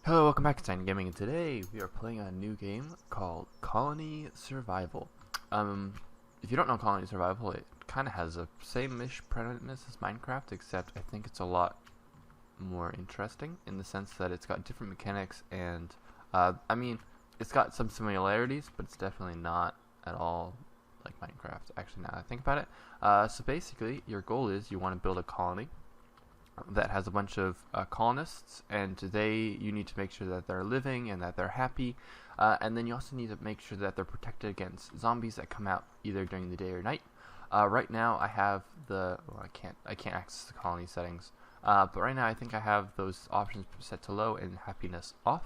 Hello, welcome back to TitanofGaming, and today we are playing a new game called Colony Survival. If you don't know Colony Survival, it kind of has the same-ish premise as Minecraft, except I think it's a lot more interesting in the sense that it's got different mechanics and, it's got some similarities, but it's definitely not at all like Minecraft, actually, now that I think about it. So basically, your goal is you want to build a colony that has a bunch of colonists, and you need to make sure that they're living and that they're happy, and then you also need to make sure that they're protected against zombies that come out either during the day or night. Right now I have I can't access the colony settings, but right now I think I have those options set to low and happiness off.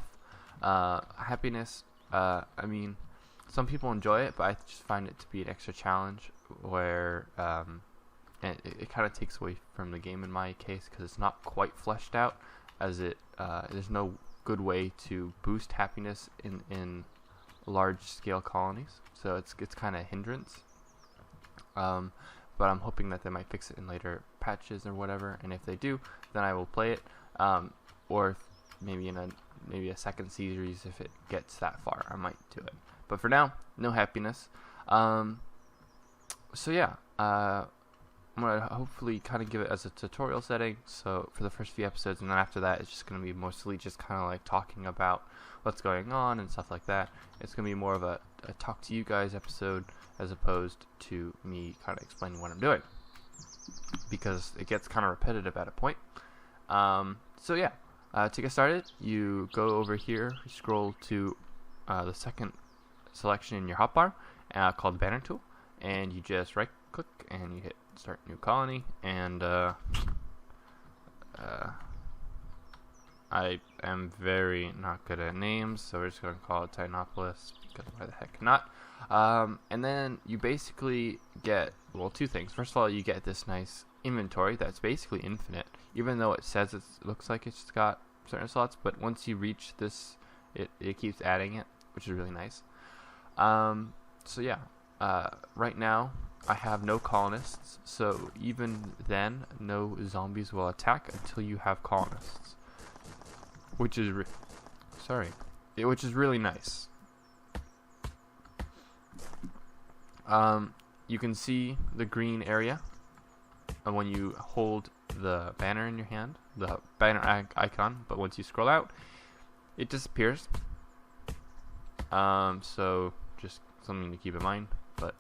Happiness, some people enjoy it, but I just find it to be an extra challenge where and it kind of takes away from the game in my case, because it's not quite fleshed out, as there's no good way to boost happiness in large scale colonies, so it's kind of a hindrance. But I'm hoping that they might fix it in later patches or whatever, and if they do, then I will play it, or maybe a second series if it gets that far, I might do it. But for now, no happiness. So yeah, I'm going to hopefully kind of give it as a tutorial setting, so for the first few episodes, and then after that it's just going to be mostly just kind of like talking about what's going on and stuff like that. It's going to be more of a talk to you guys episode as opposed to me kind of explaining what I'm doing, because it gets kind of repetitive at a point. So yeah, to get started, you go over here, scroll to the second selection in your hotbar called Banner Tool, and you just right click and you hit start new colony, and I am very not good at names, so we're just going to call it Titanopolis, because why the heck not. And then you basically get, well, two things. First of all, you get this nice inventory that's basically infinite, even though it says it looks like it's got certain slots, but once you reach this, it keeps adding it, which is really nice. So yeah, right now I have no colonists, so even then no zombies will attack until you have colonists, which is which is really nice. You can see the green area when you hold the banner in your hand, the banner icon, but once you scroll out it disappears. So just something to keep in mind. But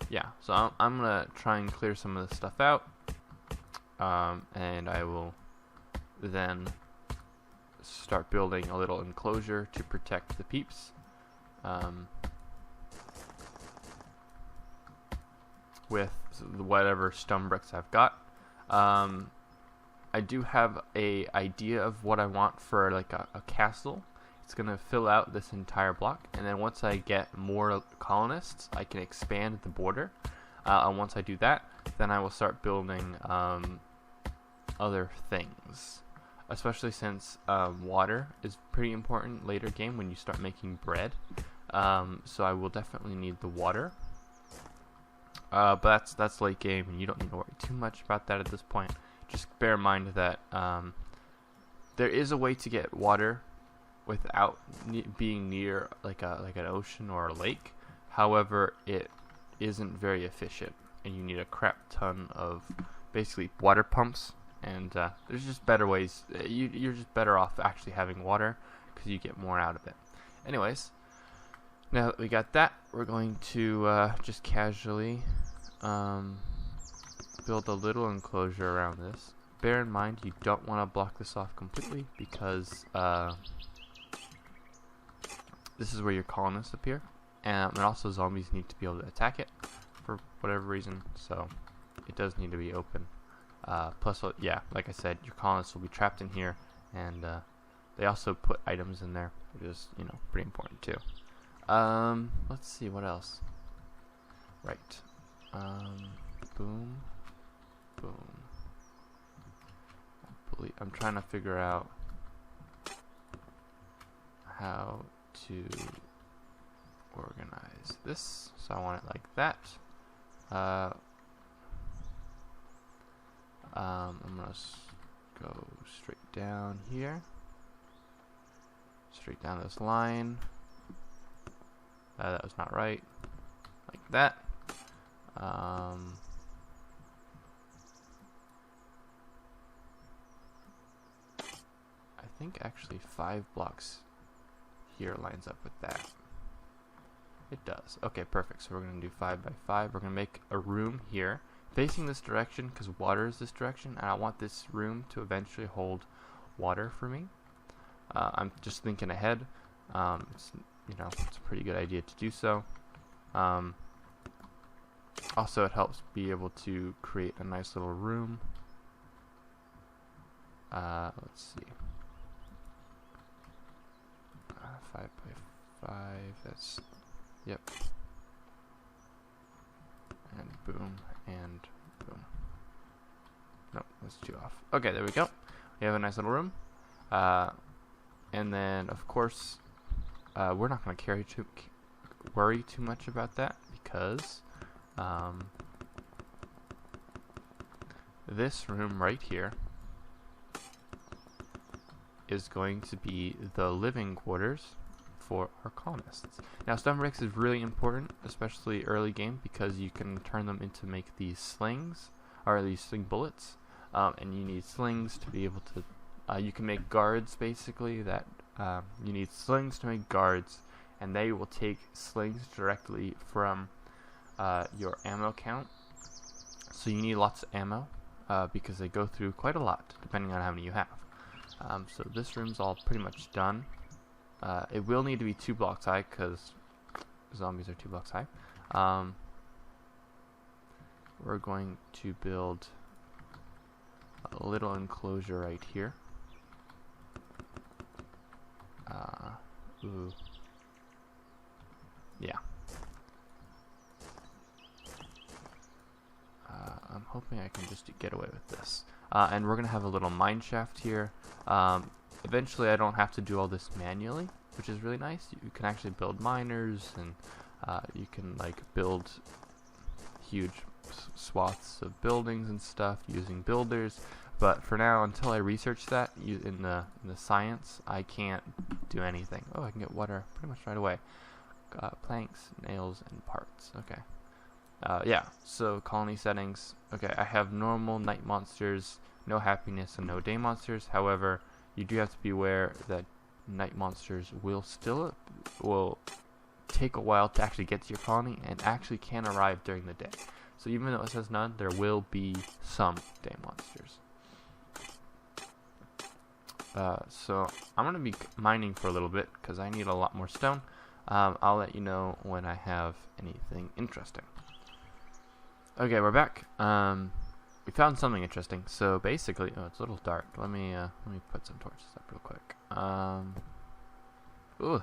yeah, so I'm gonna try and clear some of this stuff out, and I will then start building a little enclosure to protect the peeps, with whatever stone bricks I've got. I do have a idea of what I want for like a castle. It's going to fill out this entire block, and then once I get more colonists I can expand the border, and once I do that, then I will start building other things, especially since water is pretty important later game when you start making bread. So I will definitely need the water, but that's late game and you don't need to worry too much about that at this point. Just bear in mind that there is a way to get water without being near like an ocean or a lake. However, it isn't very efficient, and you need a crap ton of basically water pumps. And there's just better ways. You're just better off actually having water, because you get more out of it. Anyways, now that we got that, we're going to just casually build a little enclosure around this. Bear in mind you don't want to block this off completely, because this is where your colonists appear, and also zombies need to be able to attack it for whatever reason, so it does need to be open. Plus, yeah, like I said, your colonists will be trapped in here, and they also put items in there, which is, pretty important too. Let's see what else. Right. Boom. Boom. I'm trying to figure out how to organize this, so I want it like that. I'm gonna go straight down here, straight down this line. That was not right. Like that. I think actually 5 blocks here lines up with that. It does. Okay, perfect. So we're going to do 5 by 5. We're going to make a room here facing this direction because water is this direction, and I want this room to eventually hold water for me. I'm just thinking ahead. It's it's a pretty good idea to do so. Also, it helps be able to create a nice little room. Let's see. 5 by 5. That's yep. And boom and boom. Nope, that's 2 off. Okay, there we go. We have a nice little room. And then, of course, we're not going to worry too much about that because this room right here is going to be the living quarters for our colonists. Now, stone bricks is really important, especially early game, because you can turn them into make these slings, or these sling bullets, and you need slings to be able to you can make guards, basically, that you need slings to make guards, and they will take slings directly from your ammo count. So you need lots of ammo, because they go through quite a lot, depending on how many you have. So this room's all pretty much done. It will need to be 2 blocks high, because zombies are 2 blocks high. We're going to build a little enclosure right here. Ooh. Yeah. I'm hoping I can just get away with this. And we're going to have a little mine shaft here. Eventually I don't have to do all this manually, which is really nice. You can actually build miners, and you can like build huge swaths of buildings and stuff using builders. But for now, until I research that in the science, I can't do anything. Oh, I can get water pretty much right away. Planks, nails, and parts. Okay. Yeah, so colony settings. Okay, I have normal night monsters, no happiness, and no day monsters. However, you do have to be aware that night monsters will take a while to actually get to your colony, and actually can arrive during the day. So even though it says none, there will be some day monsters. So I'm going to be mining for a little bit because I need a lot more stone. I'll let you know when I have anything interesting. Okay, we're back. We found something interesting. So basically, oh, it's a little dark. Let me put some torches up real quick. Ooh,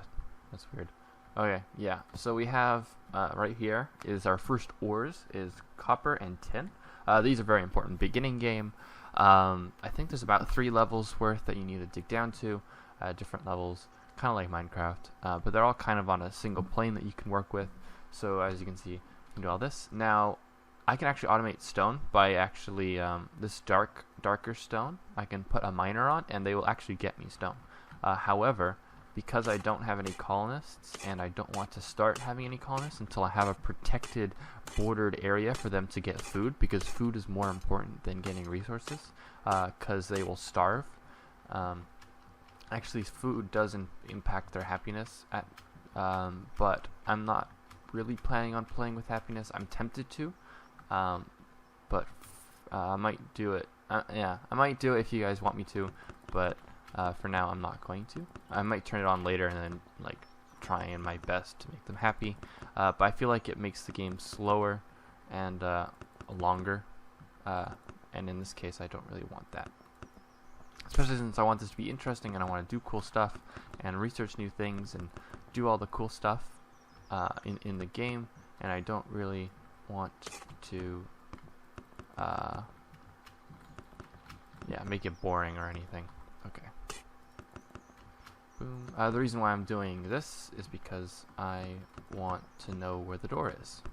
that's weird. Okay, yeah. So we have right here is our first ores is copper and tin. These are very important. Beginning game. I think there's about 3 levels worth that you need to dig down to, different levels, kind of like Minecraft, but they're all kind of on a single plane that you can work with. So as you can see, you can do all this. Now, I can actually automate stone by actually this darker stone. I can put a miner on, and they will actually get me stone. However, because I don't have any colonists, and I don't want to start having any colonists until I have a protected bordered area for them to get food, because food is more important than getting resources, because they will starve. Actually, food doesn't impact their happiness, but I'm not really planning on playing with happiness. I'm tempted to, but I might do it. Yeah, I might do it if you guys want me to, but for now I'm not going to. I might turn it on later and then like trying my best to make them happy, but I feel like it makes the game slower and longer, and in this case I don't really want that, especially since I want this to be interesting and I want to do cool stuff and research new things and do all the cool stuff in the game, and I don't really want to make it boring or anything. Okay. Boom. The reason why I'm doing this is because I want to know where the door is,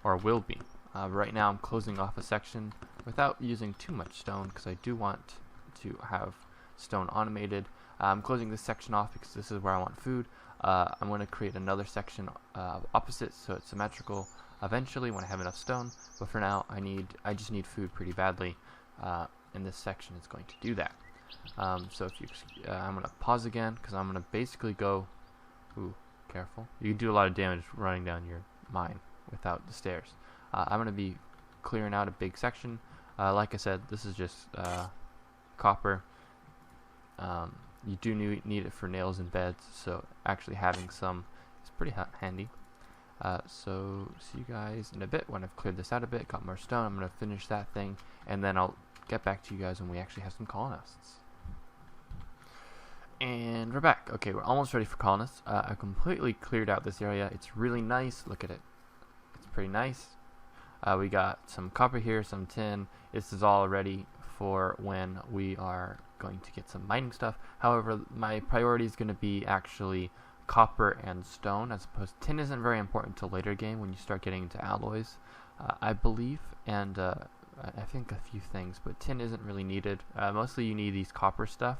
or will be. Right now I'm closing off a section without using too much stone because I do want to have stone automated. I'm closing this section off because this is where I want food. I'm going to create another section opposite so it's symmetrical eventually when I have enough stone, but for now I just need food pretty badly, and this section is going to do that. So if you I'm going to pause again because I'm going to basically go, ooh, careful, you can do a lot of damage running down your mine without the stairs. I'm going to be clearing out a big section. Like I said, this is just copper. You do need it for nails and beds, so actually having some is pretty handy. So see you guys in a bit when I've cleared this out a bit, got more stone. I'm going to finish that thing, and then I'll get back to you guys when we actually have some colonists. And we're back. Okay, we're almost ready for colonists. I completely cleared out this area. It's really nice. Look at it. It's pretty nice. We got some copper here, some tin. This is all ready for when we are going to get some mining stuff. However, my priority is going to be actually copper and stone, as opposed to tin. Isn't very important until later game when you start getting into alloys, I believe, and I think a few things, but tin isn't really needed. Mostly you need these copper stuff.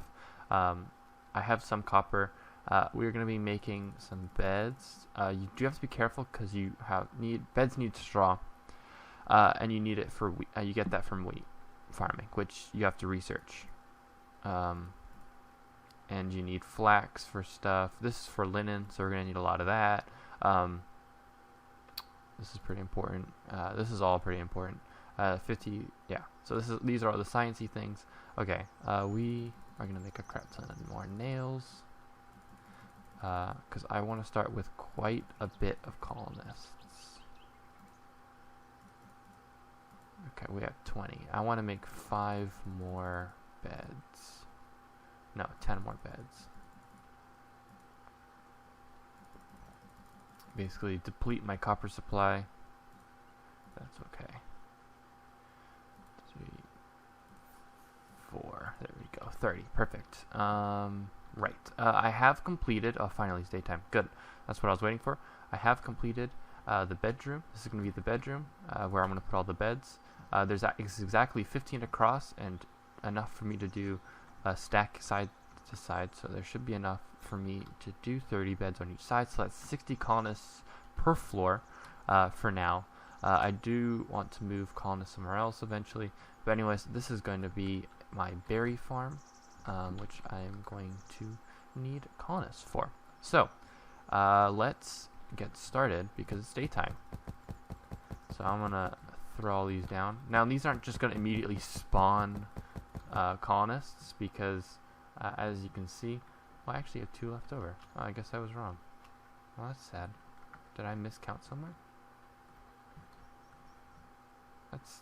I have some copper. We're going to be making some beds. You do have to be careful because beds need straw, and you need it for wheat. You get that from wheat farming, which you have to research. And you need flax for stuff. This is for linen, so we're going to need a lot of that. This is pretty important. This is all pretty important. 50, yeah. So these are all the sciencey things. Okay, we are going to make a crap ton of more nails, because I want to start with quite a bit of colonists. Okay, we have 20. I want to make 5 more beds. No, 10 more beds. Basically deplete my copper supply. That's okay. 3, 4. There we go. 30. Perfect. Right. I have completed. Oh, finally it's daytime. Good. That's what I was waiting for. I have completed the bedroom. This is going to be the bedroom where I'm going to put all the beds. There's exactly 15 across and enough for me to do stack side to side, so there should be enough for me to do 30 beds on each side, so that's 60 colonists per floor for now. I do want to move colonists somewhere else eventually, but anyways, this is going to be my berry farm, which I am going to need colonists for. So let's get started because it's daytime. So I'm gonna throw all these down. Now these aren't just gonna immediately spawn colonists because as you can see, well, I actually have 2 left over. Oh, I guess I was wrong. Well, that's sad. Did I miscount somewhere? That's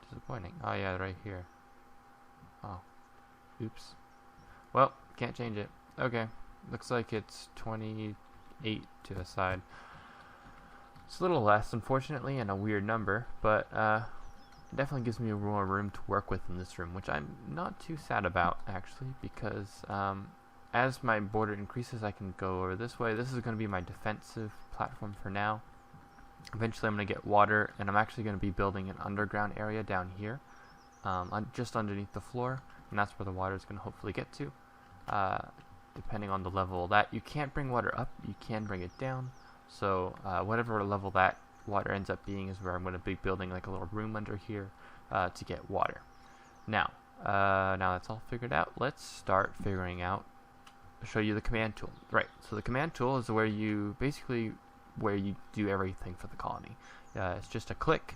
disappointing. Oh yeah, right here. Oh, oops. Well, can't change it. Okay, looks like it's 28 to the side. It's a little less, unfortunately, and a weird number, but it definitely gives me more room to work with in this room, which I'm not too sad about, actually, because as my border increases, I can go over this way. This is going to be my defensive platform for now. Eventually, I'm going to get water, and I'm actually going to be building an underground area down here, just underneath the floor, and that's where the water is going to hopefully get to, depending on the level of that. You can't bring water up, you can bring it down, so whatever level that water ends up being is where I'm going to be building like a little room under here to get water. Now that's all figured out, let's start figuring out, show you the command tool. Right, so the command tool is where you do everything for the colony. It's just a click.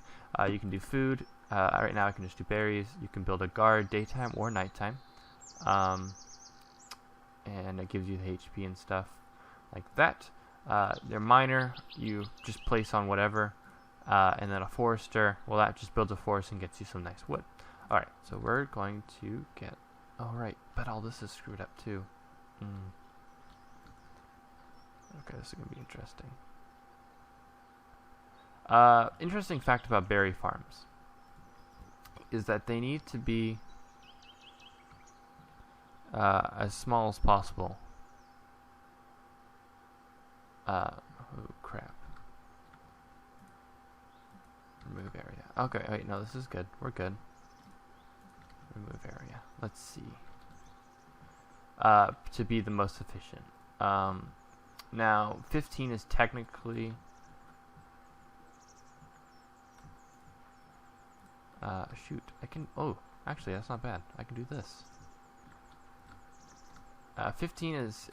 You can do food. Right now I can just do berries. You can build a guard daytime or nighttime, and it gives you the HP and stuff like that. They're minor, you just place on whatever, and then a forester, well, that just builds a forest and gets you some nice wood. Alright, so we're going to get, alright, but all this is screwed up too. Okay, this is going to be interesting. Interesting fact about berry farms is that they need to be as small as possible. Oh crap. Remove area. Okay, wait, no, this is good. We're good. Remove area. Let's see. to be the most efficient. Now 15 is technically shoot, I can, oh, actually that's not bad. I can do this. 15 is,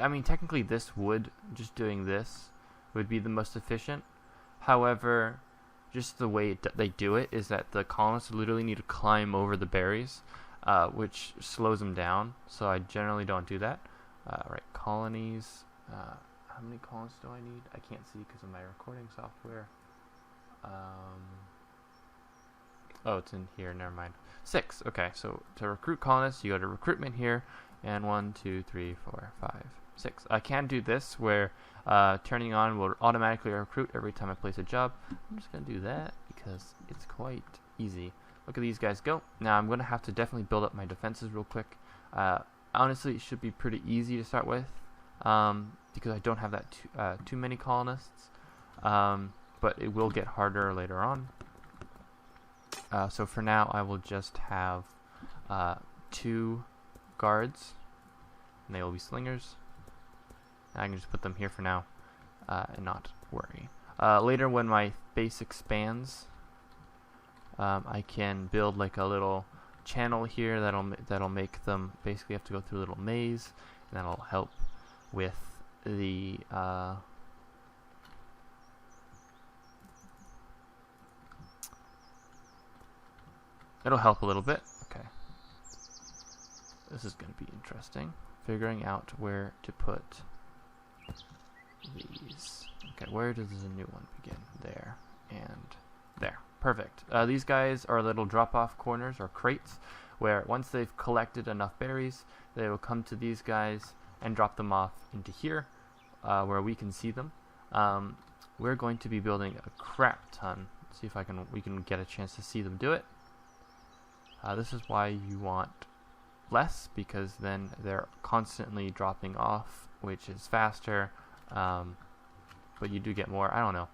I mean, technically this would, just doing this would be the most efficient. However, just the way they do it is that the colonists literally need to climb over the berries, which slows them down. So I generally don't do that. Right, colonies. How many colonists do I need? I can't see because of my recording software. Oh, it's in here. Never mind. 6. Okay, so to recruit colonists, you go to recruitment here, and 1, 2, 3, 4, 5, 6. I can do this where turning on will automatically recruit every time I place a job. I'm just gonna do that because it's quite easy. Look at these guys go. Now I'm gonna have to definitely build up my defenses real quick. Honestly, it should be pretty easy to start with because I don't have that too many colonists, but it will get harder later on. So for now, I will just have 2 guards, and they will be slingers. I can just put them here for now and not worry. Later, when my base expands, I can build like a little channel here that'll make them basically have to go through a little maze, and that'll help with the it'll help a little bit. Okay, this is going to be interesting, figuring out where to put these. Okay, where does the new one begin? There and there. Perfect. These guys are little drop-off corners or crates where once they've collected enough berries, they will come to these guys and drop them off into here where we can see them. We're going to be building a crap ton. See if we can get a chance to see them do it. This is why you want less, because then they're constantly dropping off, which is faster, but you do get more. I don't know.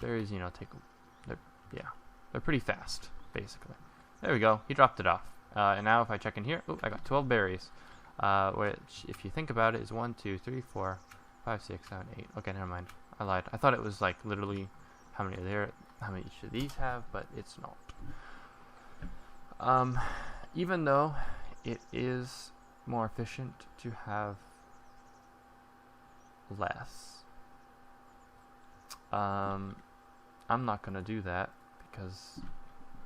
Berries, you know, they're pretty fast, basically. There we go. He dropped it off. And now if I check in here, oh, I got 12 berries, which, if you think about it, is 1, 2, 3, 4, 5, 6, 7, 8. Okay, never mind. I lied. I thought it was like literally how many are there, how many each of these have, but it's not. Even though it is more efficient to have less, I'm not gonna do that because,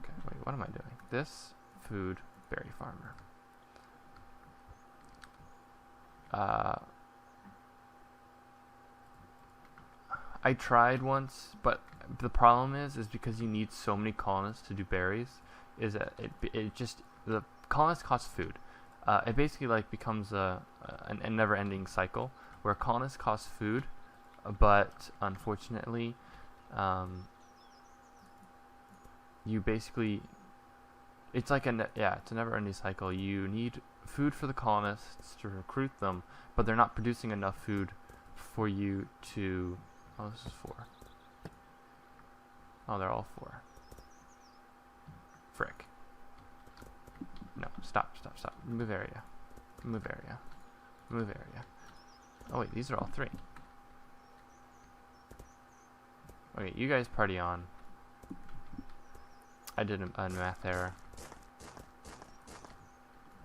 okay, wait, what am I doing? This food berry farmer. I tried once, but the problem is because you need so many colonists to do berries, is that it just, the colonists cost food. It basically like becomes a never-ending cycle where colonists cost food, but unfortunately, you basically, it's like it's a never-ending cycle. You need food for the colonists to recruit them, but they're not producing enough food for you to. Oh, this is 4. Oh, they're all 4. Frick. No, stop. Move area. Move area. Move area. Oh wait, these are all 3. Okay, you guys party on. I did a math error.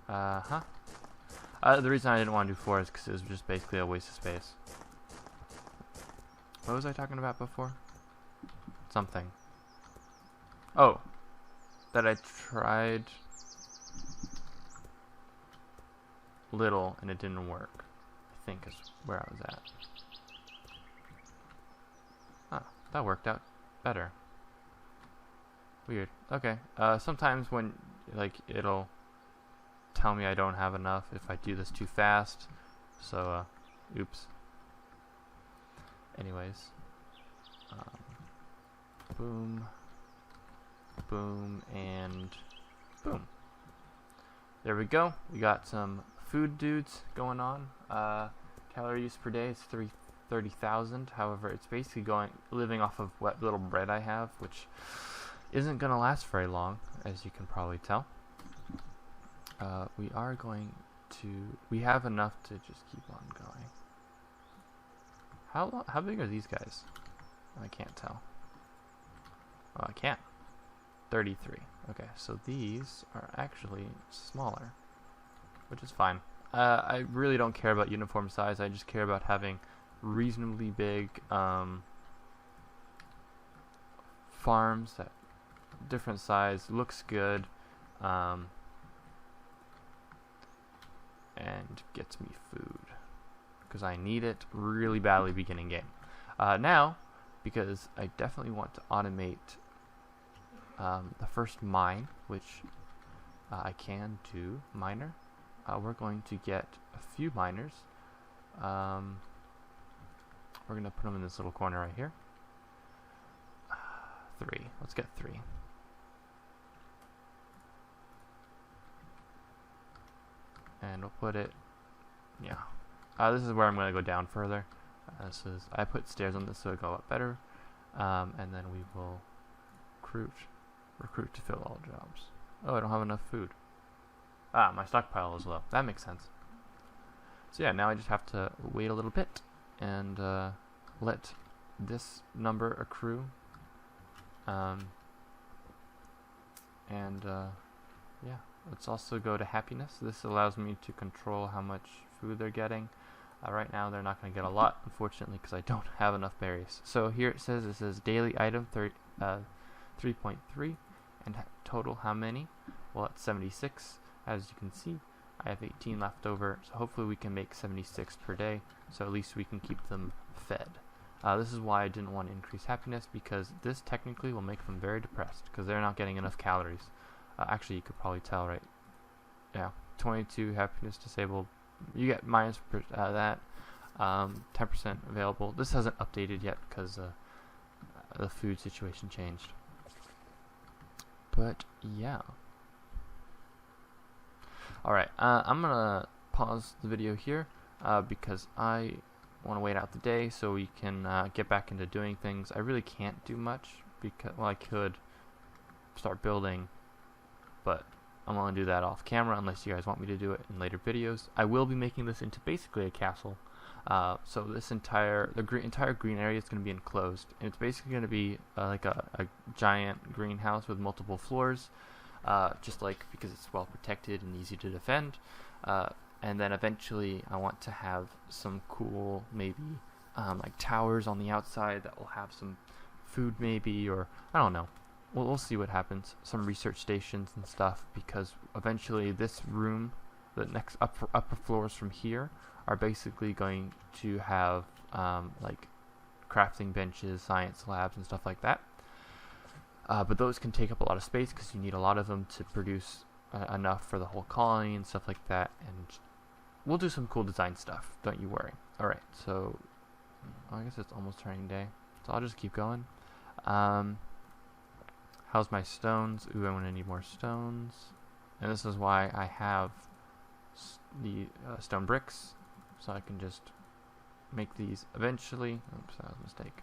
The reason I didn't want to do 4 is because it was just basically a waste of space. What was I talking about before? Something. Oh, that I tried little and it didn't work, I think is where I was at. Ah, that worked out better. Weird. Okay. Sometimes when, like, it'll tell me I don't have enough if I do this too fast. So, oops. Anyways. Boom. Boom. And boom. There we go. We got some food dudes going on. Calorie use per day is 30,000. However, it's basically living off of what little bread I have, which isn't going to last very long, as you can probably tell. We are going to... We have enough to just keep on going. How big are these guys? I can't tell. Oh, I can't. 33. Okay, so these are actually smaller, which is fine. I really don't care about uniform size. I just care about having reasonably big farms that different size, looks good, and gets me food because I need it really badly beginning game. Now, because I definitely want to automate the first mine, which I can do miner. We're going to get a few miners. We're going to put them in this little corner right here. 3. Let's get 3. And we'll put it, yeah. This is where I'm going to go down further. I put stairs on this so it'll go up better. And then we will recruit to fill all jobs. Oh, I don't have enough food. My stockpile is low. That makes sense. So yeah, now I just have to wait a little bit and let this number accrue. Yeah, let's also go to happiness. This allows me to control how much food they're getting. Right now they're not going to get a lot, unfortunately, because I don't have enough berries. So here it says daily item 3.3, and total how many? Well, it's 76. As you can see, I have 18 left over, so hopefully we can make 76 per day, so at least we can keep them fed. This is why I didn't want to increase happiness, because this technically will make them very depressed, because they're not getting enough calories. Actually, you could probably tell, right? Yeah, 22 happiness disabled. You get minus that. 10% available. This hasn't updated yet because the food situation changed. But yeah. Alright, I'm gonna pause the video here because I want to wait out the day so we can get back into doing things. I really can't do much because, well, I could start building, but I'm going to do that off camera unless you guys want me to do it in later videos. I will be making this into basically a castle. So this entire green area is going to be enclosed, and it's basically going to be like a giant greenhouse with multiple floors, just like because it's well protected and easy to defend. And then eventually I want to have some cool, maybe like towers on the outside that will have some food, maybe, or I don't know. We'll see what happens. Some research stations and stuff, because eventually this room, the next upper floors from here, are basically going to have like crafting benches, science labs, and stuff like that. But those can take up a lot of space because you need a lot of them to produce enough for the whole colony and stuff like that. And we'll do some cool design stuff. Don't you worry. All right. So I guess it's almost turning day, so I'll just keep going. How's my stones? Ooh, I'm gonna need more stones. And this is why I have the stone bricks, so I can just make these eventually. Oops, that was a mistake.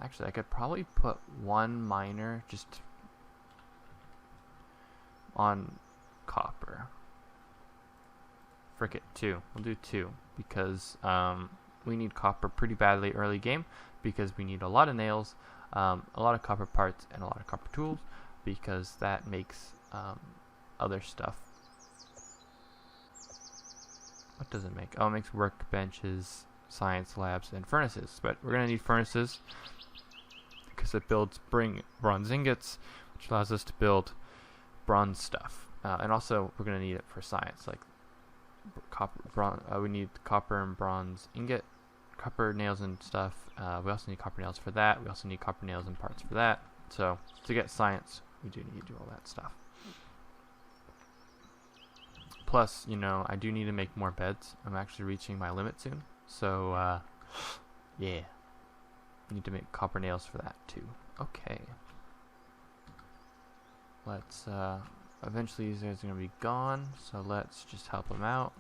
Actually, I could probably put one miner just on copper. Frick it, 2. We'll do 2 because we need copper pretty badly early game, because we need a lot of nails, a lot of copper parts, and a lot of copper tools, because that makes other stuff. What does it make? Oh, it makes workbenches, science labs, and furnaces. But we're going to need furnaces because it builds bronze ingots, which allows us to build bronze stuff. And also, we're going to need it for science, like copper, we need copper and bronze ingot, copper nails and stuff. We also need copper nails for that. We also need copper nails and parts for that. So to get science, we do need to do all that stuff. Plus, you know, I do need to make more beds. I'm actually reaching my limit soon. So, yeah. I need to make copper nails for that too. Okay. Let's, eventually these guys are going to be gone, so let's just help them out.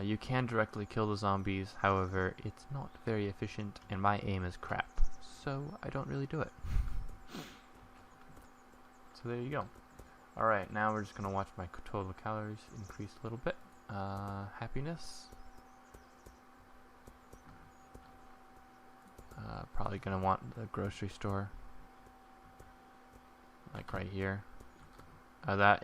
You can directly kill the zombies, however, it's not very efficient, and my aim is crap, so I don't really do it. So there you go. Alright, now we're just going to watch my total calories increase a little bit. Happiness. Probably going to want the grocery store. Like right here. That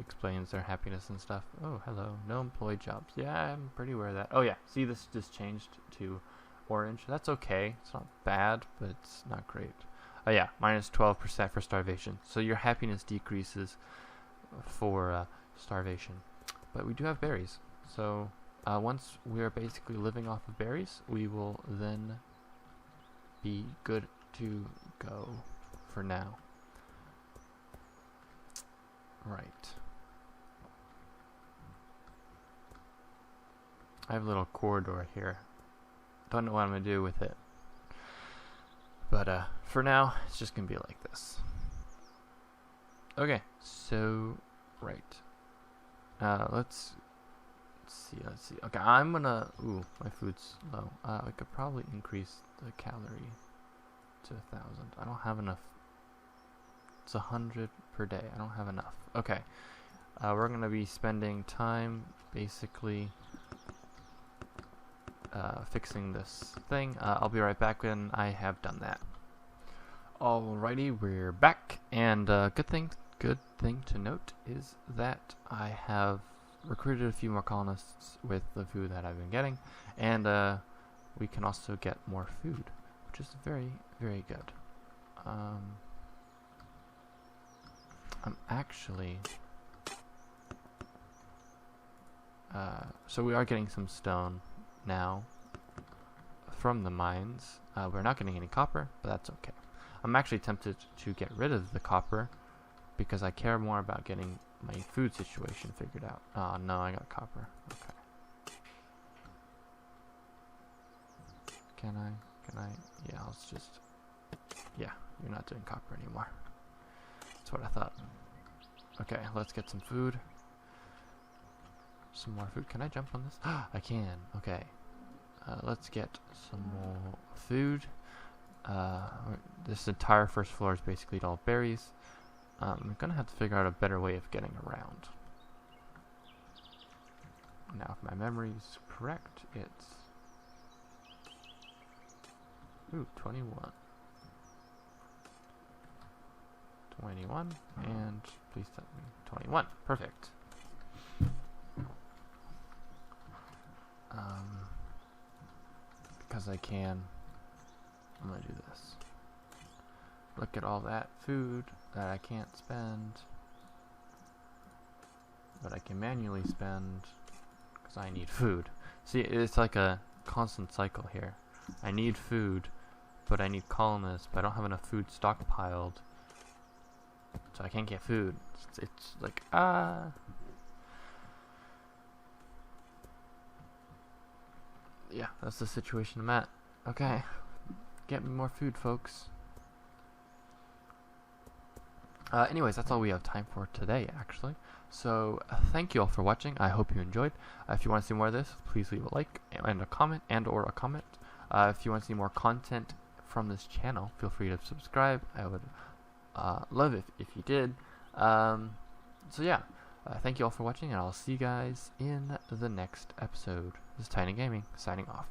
explains their happiness and stuff. Oh, hello. No employee jobs. Yeah, I'm pretty aware of that. Oh, yeah. See, this just changed to orange. That's okay. It's not bad, but it's not great. Oh, yeah. Minus 12% for starvation. So your happiness decreases for starvation. But we do have berries. So once we're basically living off of berries, we will then be good to go for now. Right. I have a little corridor here. Don't know what I'm going to do with it. But for now, it's just going to be like this. Okay, so, right. Let's see. Okay, I'm going to... Ooh, my food's low. I could probably increase the calorie to 1,000. I don't have enough. It's 100 per day. I don't have enough. Okay. We're going to be spending time basically fixing this thing. I'll be right back when I have done that. Alrighty, we're back. And good thing to note is that I have recruited a few more colonists with the food that I've been getting. And we can also get more food, which is very, very good. I'm actually so we are getting some stone now from the mines. We're not getting any copper, but that's okay. I'm actually tempted to get rid of the copper because I care more about getting my food situation figured out. Oh no, I got copper. Okay. Can I? Yeah, let's just... Yeah, you're not doing copper anymore. That's what I thought. Okay, let's get some food. Some more food. Can I jump on this? I can. Okay. Let's get some more food. This entire first floor is basically all berries. I'm gonna have to figure out a better way of getting around. Now, if my memory is correct, it's... Ooh, 21. 21, and please tell me 21. Perfect. Because I can, I'm gonna do this. Look at all that food that I can't spend, but I can manually spend because I need food. See, it's like a constant cycle here. I need food, but I need colonists, but I don't have enough food stockpiled. So I can't get food. It's like, yeah, that's the situation I'm at. Okay. Get me more food, folks. Anyways, that's all we have time for today, actually. So, thank you all for watching. I hope you enjoyed. If you want to see more of this, please leave a like and a comment, or a comment. If you want to see more content from this channel, feel free to subscribe. I would love it if you did. So yeah, thank you all for watching, and I'll see you guys in the next episode. This is TitanofGaming signing off.